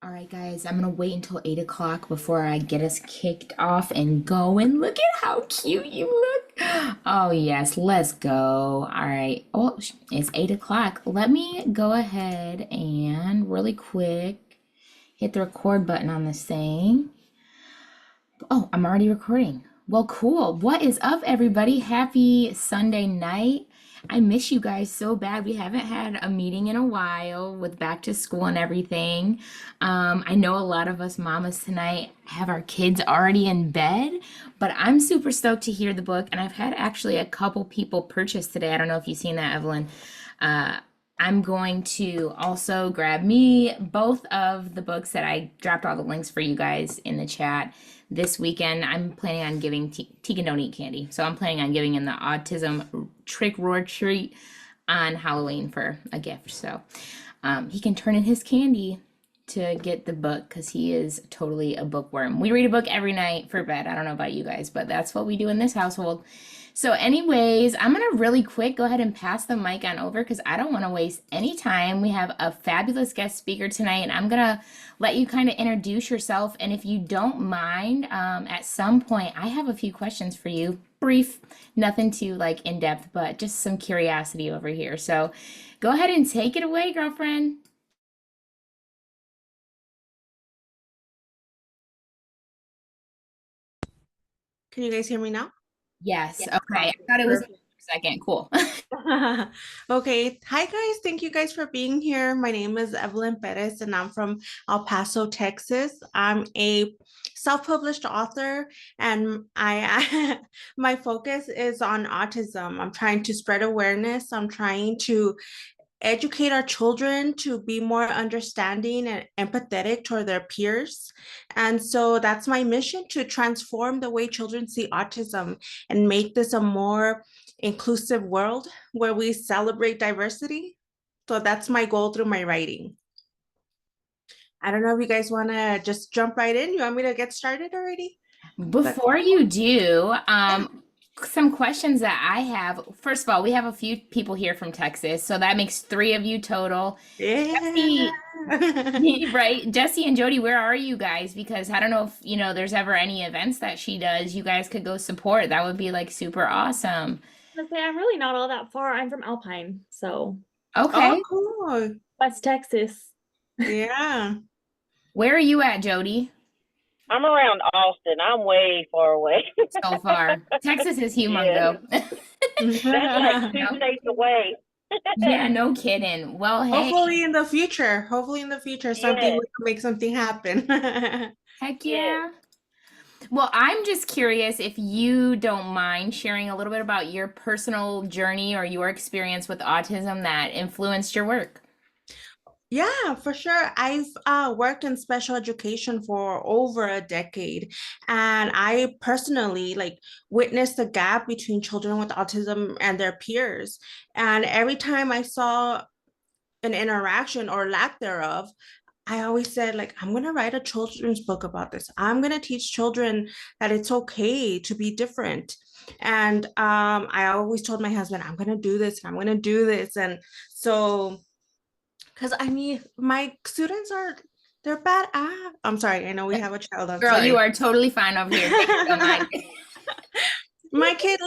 All right, guys, I'm gonna wait until 8 o'clock before I get us kicked off and go. And look at how cute you look. Oh, yes, let's go. All right. Oh, it's 8 o'clock. Let me go ahead and really quick hit the record button on this thing. Oh, I'm already recording. Well, cool. What is up, everybody? Happy Sunday night. I miss you guys so bad. We haven't had a meeting in a while with back to school and everything. I know a lot of us mamas tonight have our kids already in bed, but I'm super stoked to hear the book. And I've had actually a couple people purchase today. I don't know if you've seen that, Evelyn. Uh, I'm going to also grab me both of the books that I dropped all the links for you guys in the chat this weekend. I'm planning on giving Tegan don't eat candy, so I'm planning on giving him the autism trick roar treat on Halloween for a gift. So he can turn in his candy to get the book because he is totally a bookworm. We read a book every night for bed. I don't know about you guys, but that's what we do in this household. So anyways, I'm gonna really quick go ahead and pass the mic on over because I don't want to waste any time. We have a fabulous guest speaker tonight, and I'm gonna let you kind of introduce yourself. And if you don't mind, at some point, I have a few questions for you. Brief, nothing too like in depth, but just some curiosity over here. So go ahead and take it away, girlfriend. Can you guys hear me now? Yes. Okay. I Okay, thought it was me perfect. for a second. Cool. Okay. Hi, guys. Thank you guys for being here. My name is Evelyn Perez, and I'm from El Paso, Texas. I'm a self-published author, and I my focus is on autism. I'm trying to spread awareness. I'm trying to educate our children to be more understanding and empathetic toward their peers. And so that's my mission, to transform the way children see autism and make this a more inclusive world where we celebrate diversity. So that's my goal through my writing. I don't know if you guys want to just jump right in. You want me to get started already? But Before you do, some questions that I have. First of all, we have a few people here from Texas, so that makes three of you total. yeah. Jesse, right? Jesse and Jody, where are you guys? Because I don't know if, there's ever any events that she does, you guys could go support. That would be like super awesome. I say I'm really not all that far. I'm from Alpine, so Oh, Okay. cool. West Texas. Yeah. Where are you at, Jody? I'm around Austin. I'm way far away. So far. Texas is Yeah, humongo. that's like two No. states away. Yeah, no kidding. Well, hey, Hopefully in the future, something Yes, will make something happen. heck yes. yeah. Well, I'm just curious if you don't mind sharing a little bit about your personal journey or your experience with autism that influenced your work. Yeah, for sure. I've worked in special education for over a decade, and I personally witnessed the gap between children with autism and their peers. And every time I saw an interaction or lack thereof, I always said, I'm going to write a children's book about this. I'm going to teach children that it's okay to be different. And I always told my husband, I'm going to do this, and I'm going to do this. And so, because I mean, my students they're bad. I'm sorry. I know we have a child. I'm Girl, you sorry. are totally fine over here. Take it, don't mind. my kid,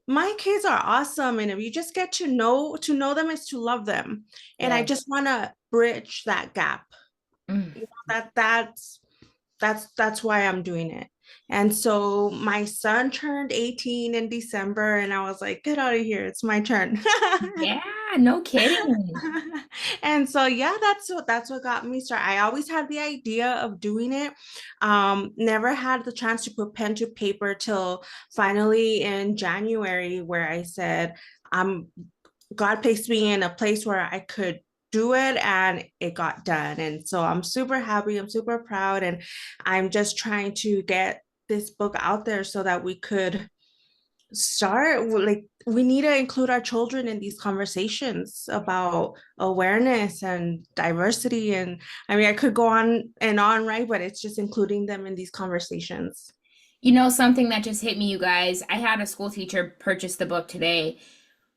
my kids are awesome, and if you just get to know them is to love them, and I Yeah. just want to bridge that gap. Mm. That's why I'm doing it. And so my son turned 18 in December, and I was like, get out of here, it's my turn. Yeah, no kidding. And so yeah, that's what got me started. I always had the idea of doing it. Never had the chance to put pen to paper till finally in January, where I said, I'm God placed me in a place where I could do it, and it got done. And so I'm super happy, I'm super proud, and I'm just trying to get this book out there so that we could start we need to include our children in these conversations about awareness and diversity. And I mean, I could go on and on, right? But it's just including them in these conversations. Something that just hit me, you guys. I had a school teacher purchase the book today.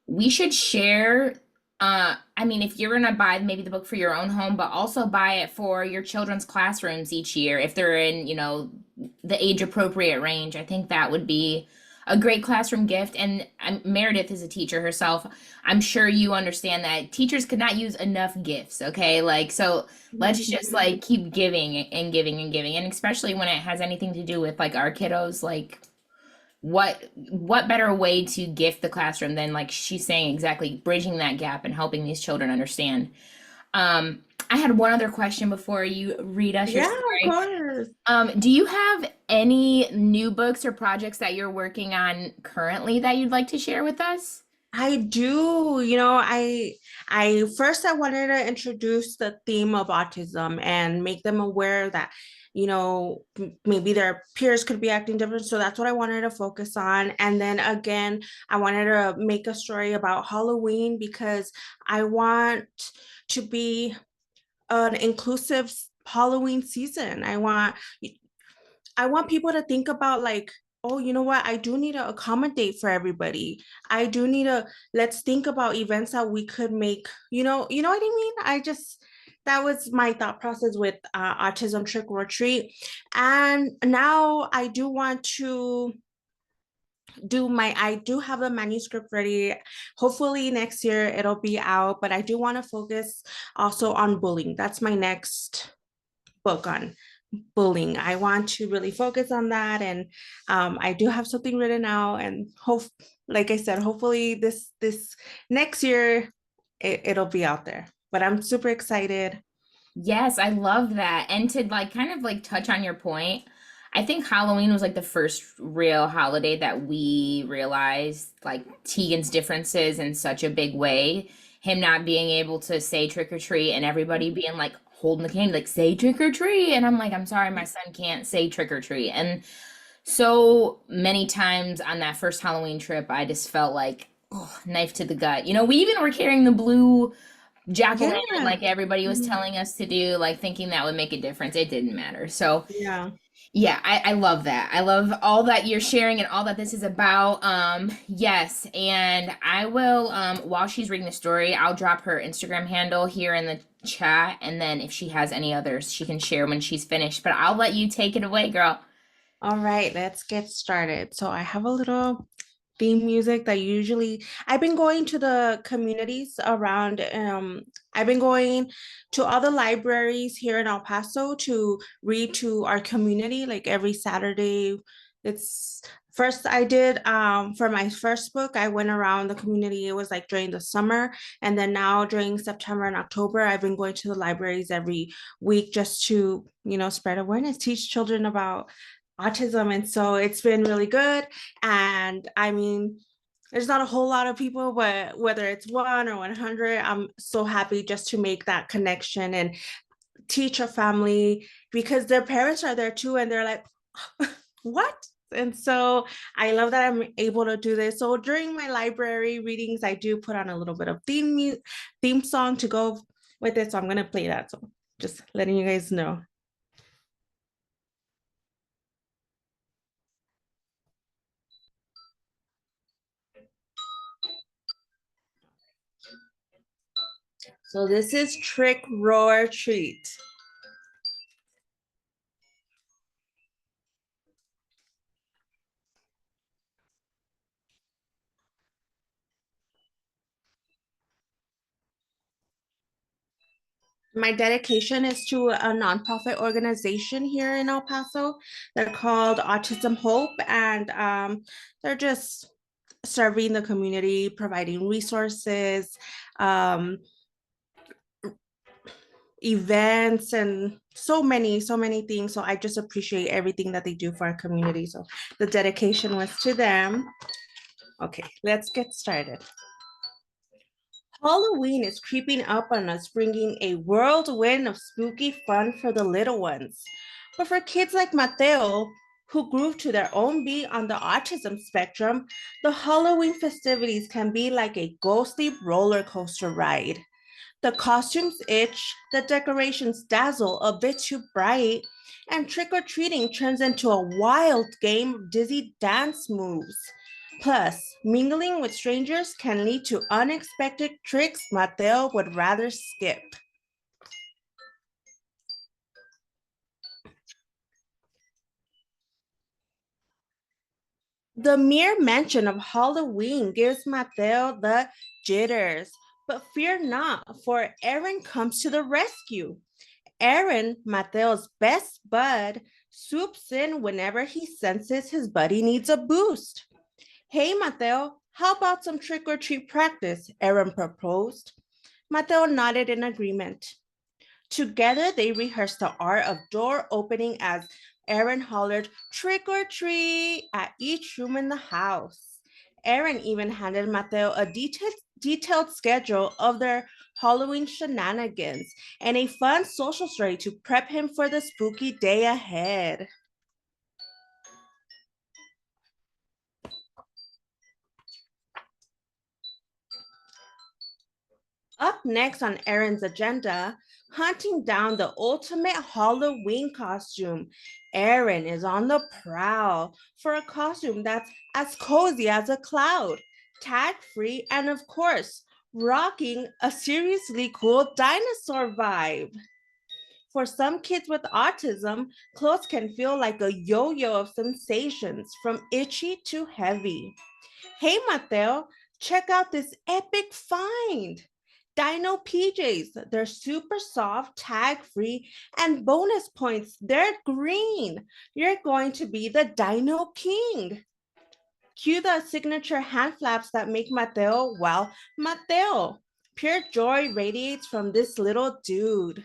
We should share I mean, if you're gonna buy maybe the book for your own home, but also buy it for your children's classrooms each year if they're in, the age appropriate range. I think that would be a great classroom gift. And Meredith is a teacher herself. I'm sure you understand that teachers could not use enough gifts, okay? Like, so let's just like keep giving and giving and giving. And especially when it has anything to do with like our kiddos, like what better way to gift the classroom than like she's saying exactly bridging that gap and helping these children understand. I had one other question before you read us your Yeah, of story. course. Do you have any new books or projects that you're working on currently that you'd like to share with us? I do, I first I wanted to introduce the theme of autism and make them aware that, maybe their peers could be acting different. So that's what I wanted to focus on. And then again, I wanted to make a story about Halloween because I want to be an inclusive Halloween season. I want people to think about like, oh, you know what? I do need to accommodate for everybody. I do need to let's think about events that we could make, you know what I mean? That was my thought process with autism trick or treat. And now I do want to I do have the manuscript ready. Hopefully next year it'll be out, but I do want to focus also on bullying. That's my next book on bullying. I want to really focus on that, and I do have something written out. And like I said, hopefully this next year it'll be out there. But I'm super excited. Yes, I love that. And to like kind of like touch on your point, I think Halloween was like the first real holiday that we realized like Tegan's differences in such a big way. Him not being able to say trick or treat and everybody being like holding the candy, like say trick or treat. And I'm like, I'm sorry, my son can't say trick or treat. And so many times on that first Halloween trip, I just felt like, oh, knife to the gut. We even were carrying the blue jack-o'-lantern Yeah. like everybody was Mhm. telling us to do, like thinking that would make a difference. It didn't matter. So Yeah. yeah, I love that. I love all that you're sharing and all that this is about. Yes, and I will while she's reading the story, I'll drop her Instagram handle here in the chat, and then if she has any others, she can share when she's finished. But I'll let you take it away, girl. All right, let's get started. So I have a little theme music that usually I've been going to the communities around. I've been going to all the libraries here in El Paso to read to our community like every Saturday. It's first I did for my first book, I went around the community. It was like during the summer, and then now during September and October, I've been going to the libraries every week just to, spread awareness, teach children about autism. And so it's been really good. And I mean, there's not a whole lot of people, but whether it's 1 or 100, I'm so happy just to make that connection and teach a family because their parents are there too. And they're like, what? And so I love that I'm able to do this. So during my library readings, I do put on a little bit of theme song to go with it. So I'm going to play that. So just letting you guys know. So this is Trick, Roar, Treat. My dedication is to a nonprofit organization here in El Paso. They're called Autism Hope, and they're just serving the community, providing resources, events, and so many things. So I just appreciate everything that they do for our community. So the dedication was to them. Okay, let's get started. Halloween is creeping up on us, bringing a whirlwind of spooky fun for the little ones. But for kids like Mateo, who grew to their own beat on the autism spectrum, the Halloween festivities can be like a ghostly roller coaster ride. The costumes itch, the decorations dazzle a bit too bright, and trick-or-treating turns into a wild game of dizzy dance moves. Plus, mingling with strangers can lead to unexpected tricks Mateo would rather skip. The mere mention of Halloween gives Mateo the jitters, but fear not, for Aaron comes to the rescue. Aaron, Mateo's best bud, swoops in whenever he senses his buddy needs a boost. Hey, Mateo, how about some trick or treat practice? Aaron proposed. Mateo nodded in agreement. Together, they rehearsed the art of door opening as Aaron hollered, "Trick or treat," at each room in the house. Aaron even handed Mateo a detailed schedule of their Halloween shenanigans and a fun social story to prep him for the spooky day ahead. Up next on Aaron's agenda, hunting down the ultimate Halloween costume. Aaron is on the prowl for a costume that's as cozy as a cloud, tag-free, and of course, rocking a seriously cool dinosaur vibe. For some kids with autism, clothes can feel like a yo-yo of sensations, from itchy to heavy. Hey, Mateo, check out this epic find. Dino PJs, they're super soft, tag-free, and bonus points, they're green. You're going to be the Dino King. Cue the signature hand flaps that make Mateo, well, Mateo. Pure joy radiates from this little dude.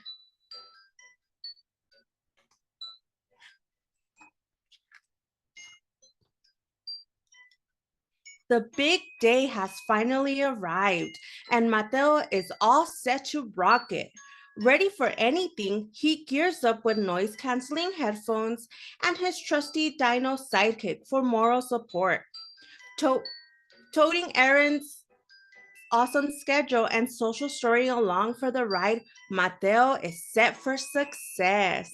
The big day has finally arrived, and Mateo is all set to rock it. Ready for anything, he gears up with noise-canceling headphones and his trusty Dino sidekick for moral support. Toting Aaron's awesome schedule and social story along for the ride, Mateo is set for success.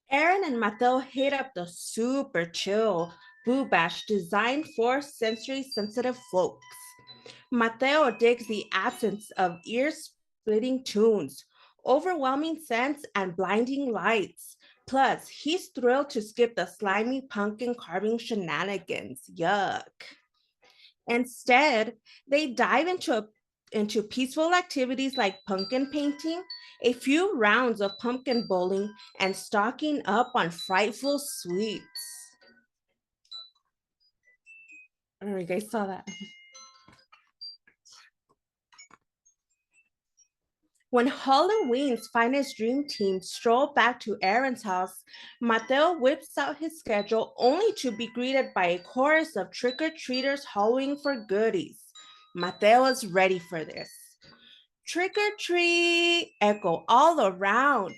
Aaron and Mateo hit up the super chill Boo Bash designed for sensory-sensitive folks. Mateo digs the absence of ear-splitting tunes, overwhelming scents, and blinding lights. Plus, he's thrilled to skip the slimy pumpkin carving shenanigans. Yuck. Instead, they dive into peaceful activities like pumpkin painting, a few rounds of pumpkin bowling, and stocking up on frightful sweets. I don't know if you guys saw that. When Halloween's finest dream team stroll back to Aaron's house, Mateo whips out his schedule only to be greeted by a chorus of trick-or-treaters hollering for goodies. Mateo is ready for this. Trick or treat, echo all around.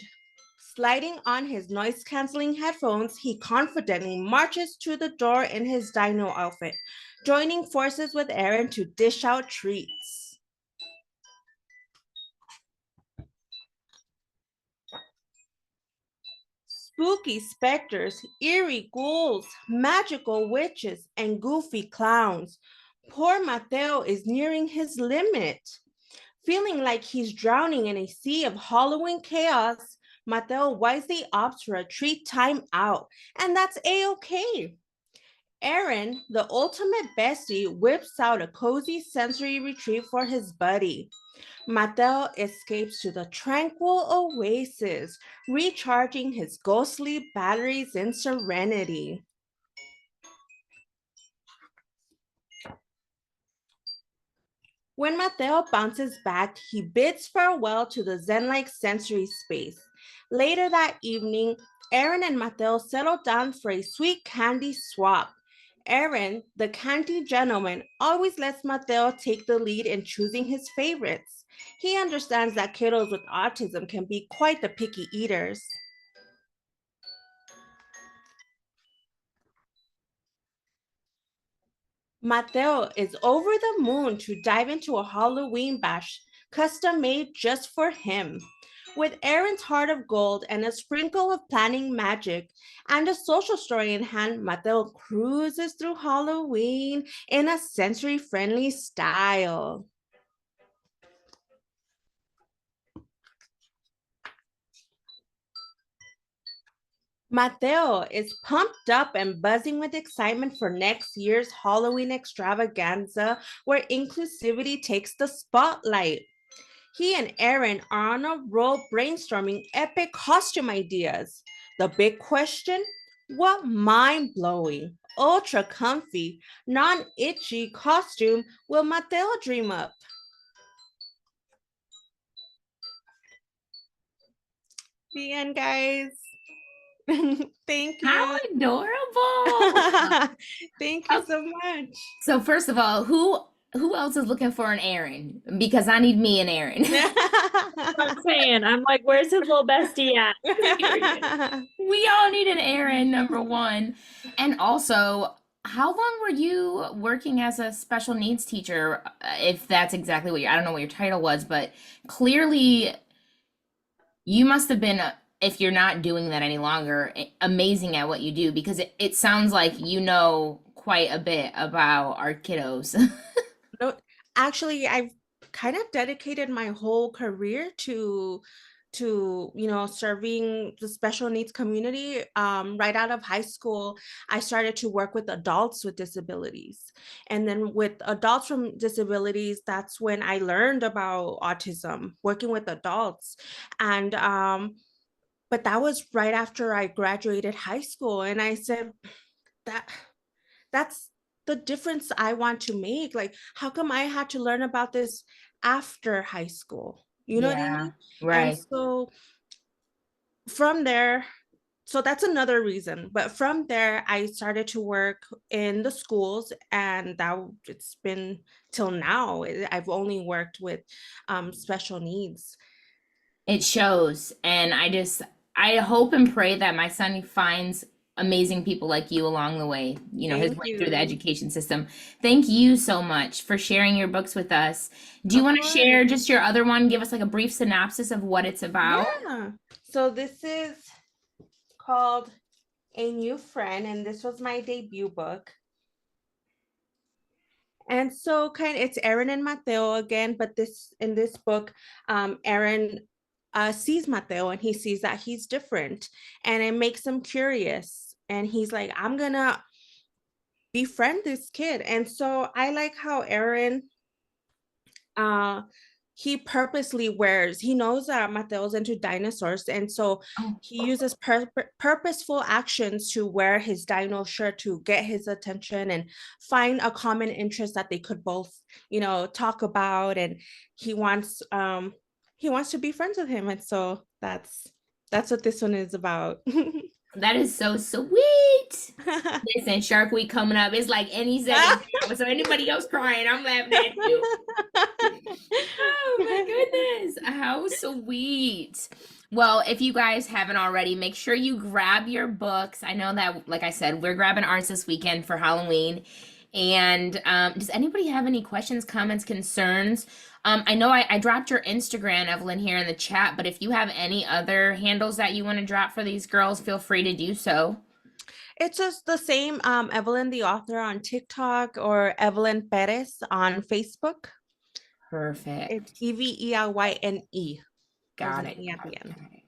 Sliding on his noise-canceling headphones, he confidently marches to the door in his dino outfit, joining forces with Aaron to dish out treats. Spooky specters, eerie ghouls, magical witches, and goofy clowns. Poor Mateo is nearing his limit. Feeling like he's drowning in a sea of Halloween chaos, Mateo wisely opts for a treat time out, and that's a-okay. Aaron, the ultimate bestie, whips out a cozy sensory retreat for his buddy. Mateo escapes to the tranquil oasis, recharging his ghostly batteries in serenity. When Mateo bounces back, he bids farewell to the zen-like sensory space. Later that evening, Aaron and Mateo settle down for a sweet candy swap. Aaron, the candy gentleman, always lets Mateo take the lead in choosing his favorites. He understands that kiddos with autism can be quite the picky eaters. Mateo is over the moon to dive into a Halloween bash, custom made just for him. With Aaron's heart of gold and a sprinkle of planning magic and a social story in hand, Mateo cruises through Halloween in a sensory-friendly style. Mateo is pumped up and buzzing with excitement for next year's Halloween extravaganza, where inclusivity takes the spotlight. He and Aaron are on a roll brainstorming epic costume ideas. The big question: what mind-blowing, ultra comfy, non-itchy costume will Mateo dream up? The end, guys. Thank How you. adorable. Thank you so much. So first of all, who else is looking for an Aaron? Because I need me an Aaron. I'm saying, I'm like, where's his little bestie at? We all need an Aaron, number one. And also, how long were you working as a special needs teacher? If that's exactly what I don't know what your title was, but clearly you must have been, if you're not doing that any longer, amazing at what you do, because it sounds like you know quite a bit about our kiddos. No, actually, I've kind of dedicated my whole career to serving the special needs community. Right out of high school, I started to work with adults with disabilities, and then with adults from disabilities, that's when I learned about autism, working with adults. And but that was right after I graduated high school, and I said that that's the difference I want to make. Like, how come I had to learn about this after high school? You know what I Yeah, mean? And right. so from there, so that's another reason. But from there, I started to work in the schools, and that it's been till now. I've only worked with special needs. It shows. And I hope and pray that my son finds amazing people like you along the way, his Thank way through the you. education system. Thank you so much for sharing your books with us. Do you Of want to share course. just your other one? Give us like a brief synopsis of what it's about. Yeah. So this is called A New Friend, and this was my debut book. And so it's Aaron and Mateo again, but in this book, Aaron sees Mateo and he sees that he's different, and it makes him curious. And he's like, I'm gonna befriend this kid. And so I like how Aaron uh he purposely wears, he knows that Mateo's into dinosaurs, and so Oh, he uses purposeful actions to wear his dino shirt to get his attention and find a common interest that they could both talk about. And he wants to be friends with him, and so that's what this one is about. that is so sweet. Listen, Shark Week coming up. It's like any second now. So anybody else crying, I'm laughing at you. Oh my goodness. How sweet. Well, if you guys haven't already, make sure you grab your books. I know that, like I said, we're grabbing ours this weekend for Halloween. And does anybody have any questions, comments, concerns? I know I dropped your Instagram, Evelyn, here in the chat, but if you have any other handles that you want to drop for these girls, feel free to do so. It's just the same, Evelyn the author on TikTok, or Evelyn Perez on Facebook. Perfect. It's Evelyne. Got There's it. an E at the end. Okay.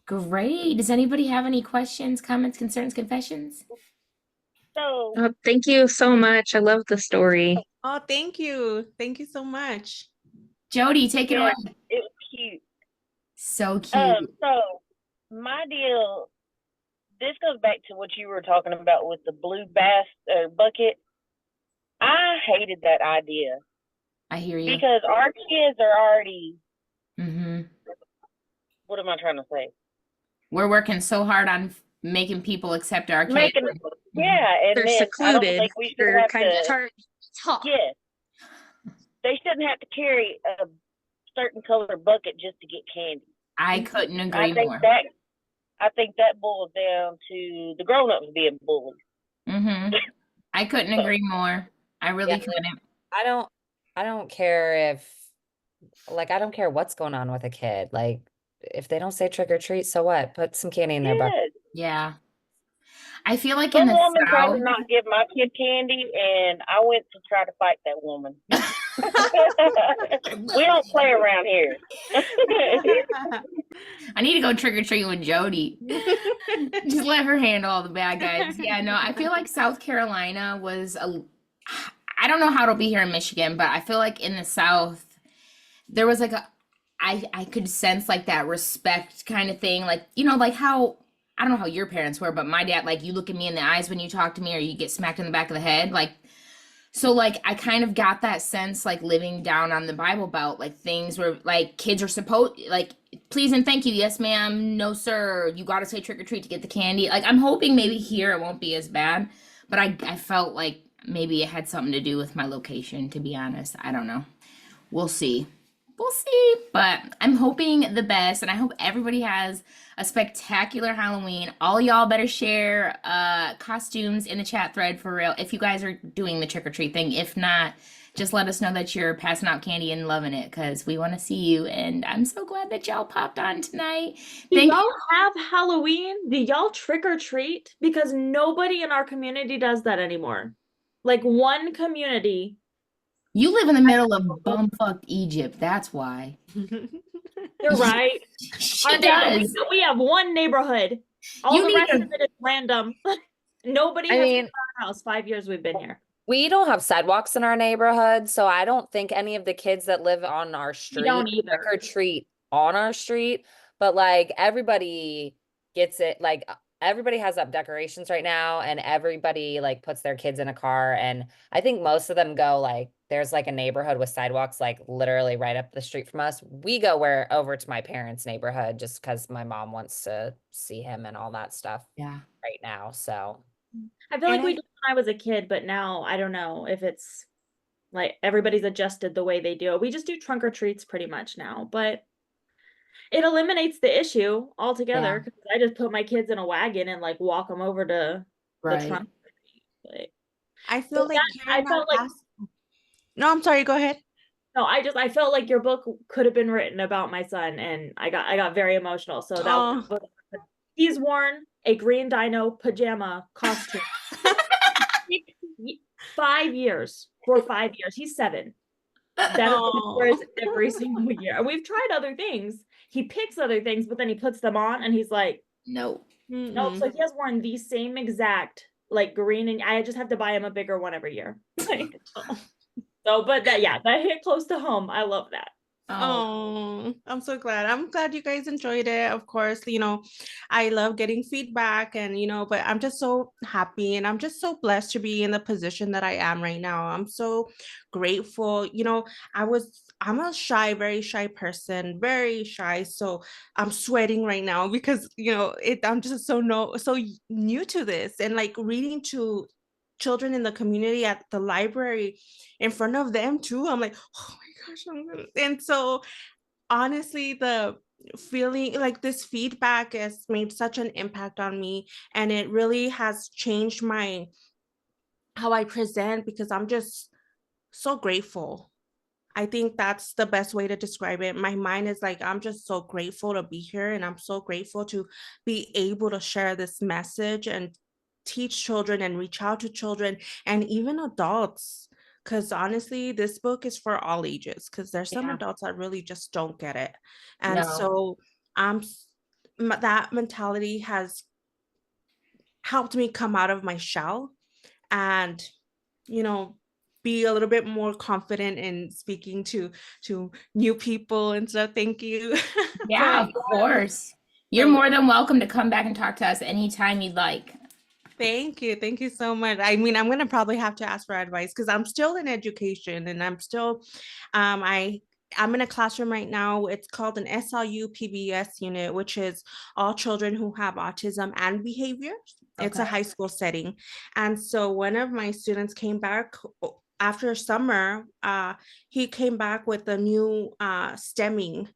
Great. Does anybody have any questions, comments, concerns, confessions? So, Oh, thank you so much. I love the story. Oh, thank you. Thank you so much. Jody, take it yeah, away. it was cute. So cute. So my deal, this goes back to what you were talking about with the blue bass bucket. I hated that idea I hear you. because our kids are already, Mm-hmm. what am I trying to say? We're working so hard on making people accept our kids. Making, yeah, and They're then I don't secluded. think we should They're have kind of to, hard to talk. yes, they shouldn't have to carry a certain color bucket just to get candy. I couldn't I agree think more. I think that boils down to the grown-ups being bullied. Mm-hmm. I couldn't agree more. I really Yeah. couldn't. I don't care if, like, I don't care what's going on with a kid. Like, if they don't say trick or treat, so what? Put some candy in their bucket. Yes. Yeah. I feel like in Some the woman tried South, to not give my kid candy, and I went to try to fight that woman. We don't play around here. I need to go trick or treating with Jody. Just let her handle all the bad guys. Yeah, no, I feel like South Carolina was I don't know how it'll be here in Michigan, but I feel like in the South there was like I could sense like that respect kind of thing. Like, you know, like how I don't know how your parents were, but my dad, like, you look at me in the eyes when you talk to me, or you get smacked in the back of the head. Like, so like I kind of got that sense, like living down on the Bible Belt, like things were like kids are supposed like please and thank you, yes ma'am, no sir, you got to say trick or treat to get the candy. Like I'm hoping maybe here it won't be as bad, but I felt like maybe it had something to do with my location, to be honest. I don't know. We'll see. We'll see, but I'm hoping the best, and I hope everybody has a spectacular Halloween. All y'all better share costumes in the chat thread for real if you guys are doing the trick or treat thing. If not, just let us know that you're passing out candy and loving it, because we want to see you. And I'm so glad that y'all popped on tonight. Do Thank y'all have Halloween? Do y'all trick or treat? Because nobody in our community does that anymore. Like one community. you. Live in the middle of bumfuck Egypt. That's why. You're right. She Our neighbor, does. we have one neighborhood. All You the need rest to- of it is random. Nobody I has mean, been in our house 5 years we've been here. we don't have sidewalks in our neighborhood, so I don't think any of the kids that live on our street don't trick either. or treat on our street. But like everybody gets it, like everybody has up decorations right now, and everybody like puts their kids in a car. And I think most of them go like there's like a neighborhood with sidewalks like literally right up the street from us. We go over to my parents' neighborhood just because my mom wants to see him and all that stuff Yeah. right now. So I feel like And we I- did when I was a kid, but now I don't know if it's like everybody's adjusted the way they do it. We just do trunk or treats pretty much now, but it eliminates the issue altogether Yeah. because I just put my kids in a wagon and like walk them over to the Right. trunk. Like, I feel but like that- I felt like No, I'm sorry, go ahead. no, I felt like your book could have been written about my son, and I got very emotional. So that Oh. he's worn a green dino pajama costume 5 years for 5 years. He's 7. That is what he wears every single year. And we've tried other things. He picks other things, but then he puts them on and he's like, No. no. So he has worn the same exact like green, and I just have to buy him a bigger one every year. So, but that hit close to home. I love that. Oh, I'm so glad. I'm glad you guys enjoyed it. Of course, I love getting feedback and, but I'm just so happy and I'm just so blessed to be in the position that I am right now. I'm so grateful. I'm a very shy person, very shy. So I'm sweating right now because, I'm just so new to this, and like reading to children in the community at the library in front of them too. I'm like, oh my gosh. And so honestly, the feeling like this feedback has made such an impact on me, and it really has changed how I present, because I'm just so grateful. I think that's the best way to describe it. My mind is like, I'm just so grateful to be here, and I'm so grateful to be able to share this message and teach children and reach out to children and even adults. Because honestly, this book is for all ages, because there's some Yeah. adults that really just don't get it. And No. so that mentality has helped me come out of my shell and, be a little bit more confident in speaking to new people and stuff. Thank you. Yeah, of course. You're more than welcome to come back and talk to us anytime you'd like. Thank you. Thank you so much. I mean, I'm going to probably have to ask for advice because I'm still in education, and I'm still, I'm in a classroom right now. It's called an SLU PBS unit, which is all children who have autism and behaviors. It's a Okay. high school setting. And so one of my students came back after summer. He came back with a new stemming.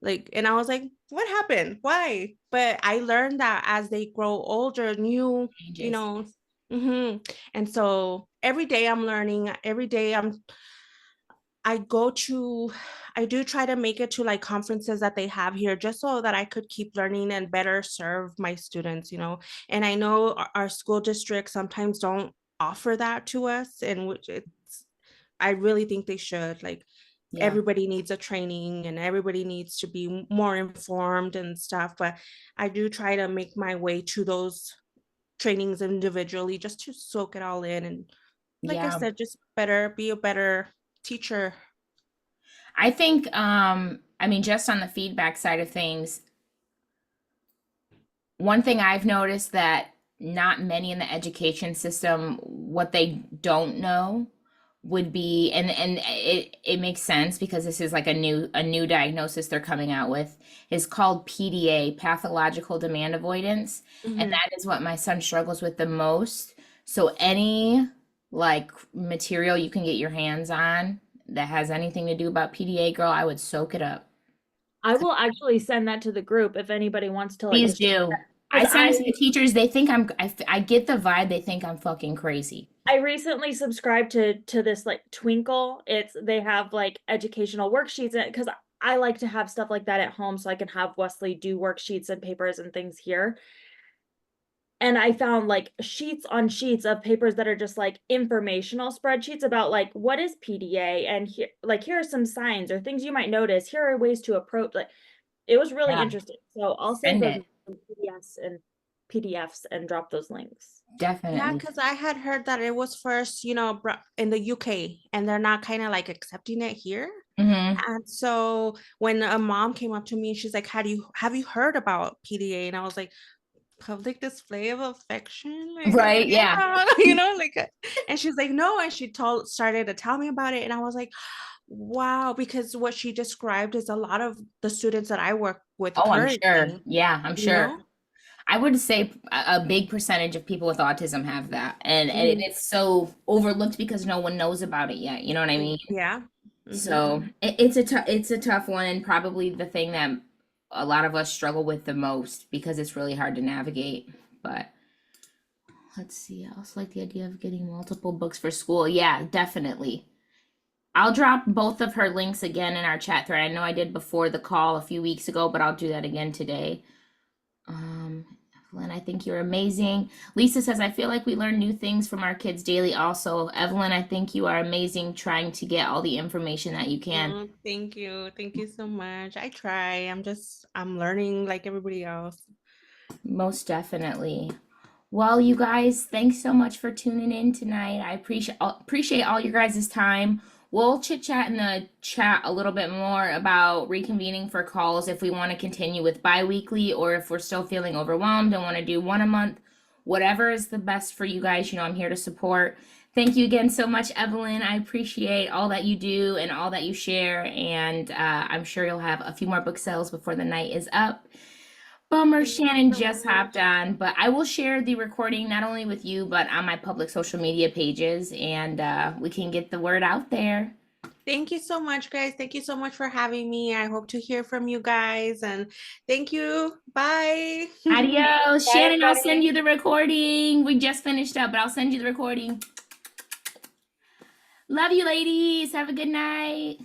And I was like, what happened? Why? But I learned that as they grow older, Changes. And so every day I'm learning. Every day I go to I do try to make it to like conferences that they have here just so that I could keep learning and better serve my students, you know. And I know our school districts sometimes don't offer that to us, and which it's I really think they should. Like Yeah. everybody needs a training and everybody needs to be more informed and stuff, but I do try to make my way to those trainings individually just to soak it all in, and like I Yeah. said, just be a better teacher. I think, I mean, just on the feedback side of things, one thing I've noticed that not many in the education system, what they don't know would be, and it makes sense because this is like a new diagnosis they're coming out with, is called PDA, pathological demand avoidance. And Mhm. that is what my son struggles with the most. So any like material you can get your hands on that has anything to do about PDA, girl, I would soak it up. I will actually send that to the group if anybody wants to like Please just check do. that. I 'Cause send it to the teachers. They think I get the vibe. They think I'm fucking crazy. I recently subscribed to this like Twinkle. They have like educational worksheets in it because I like to have stuff like that at home so I can have Wesley do worksheets and papers and things here. And I found like sheets on sheets of papers that are just like informational spreadsheets about like what is PDA and here here are some signs or things you might notice. Here are ways to approach like it was really Yeah. interesting. So I'll save Send those it. PDFs and drop those links. Yeah, Definitely. because I had heard that it was first, in the UK, and they're not kind of like accepting it here. Hmm. And so when a mom came up to me, she's like, have you heard about PDA?" And I was like, public display of affection? Like, Right. Yeah. yeah, and she's like, no, and she started to tell me about it, and I was like, wow, because what she described is a lot of the students that I work with Oh, I'm sure. currently, Yeah, I'm you sure. know. I would say a big percentage of people with autism have that, and Mhm. it's so overlooked because no one knows about it yet. You know what I mean? Yeah. So it's a tough one, and probably the thing that a lot of us struggle with the most because it's really hard to navigate. But let's see. I also like the idea of getting multiple books for school. Yeah, definitely. I'll drop both of her links again in our chat thread. I know I did before the call a few weeks ago, but I'll do that again today. Evelyn, I think you're amazing. Lisa says, I feel like we learn new things from our kids daily also. Evelyn, I think you are amazing trying to get all the information that you can. Oh, thank you so much. I try. I'm learning like everybody else. Most definitely. Well, you guys, thanks so much for tuning in tonight. I appreciate all your guys' time. We'll chit chat in the chat a little bit more about reconvening for calls if we want to continue with bi-weekly or if we're still feeling overwhelmed and want to do one a month. Whatever is the best for you guys, I'm here to support. Thank you again so much, Evelyn. I appreciate all that you do and all that you share, and I'm sure you'll have a few more book sales before the night is up. Bummer, Thank you Shannon so just much. hopped on, but I will share the recording not only with you, but on my public social media pages, and we can get the word out there. Thank you so much, guys. Thank you so much for having me. I hope to hear from you guys, and thank you. Bye. Adios. Bye, Shannon, I'll send everybody. you the recording. We just finished up, but I'll send you the recording. Love you, ladies. Have a good night.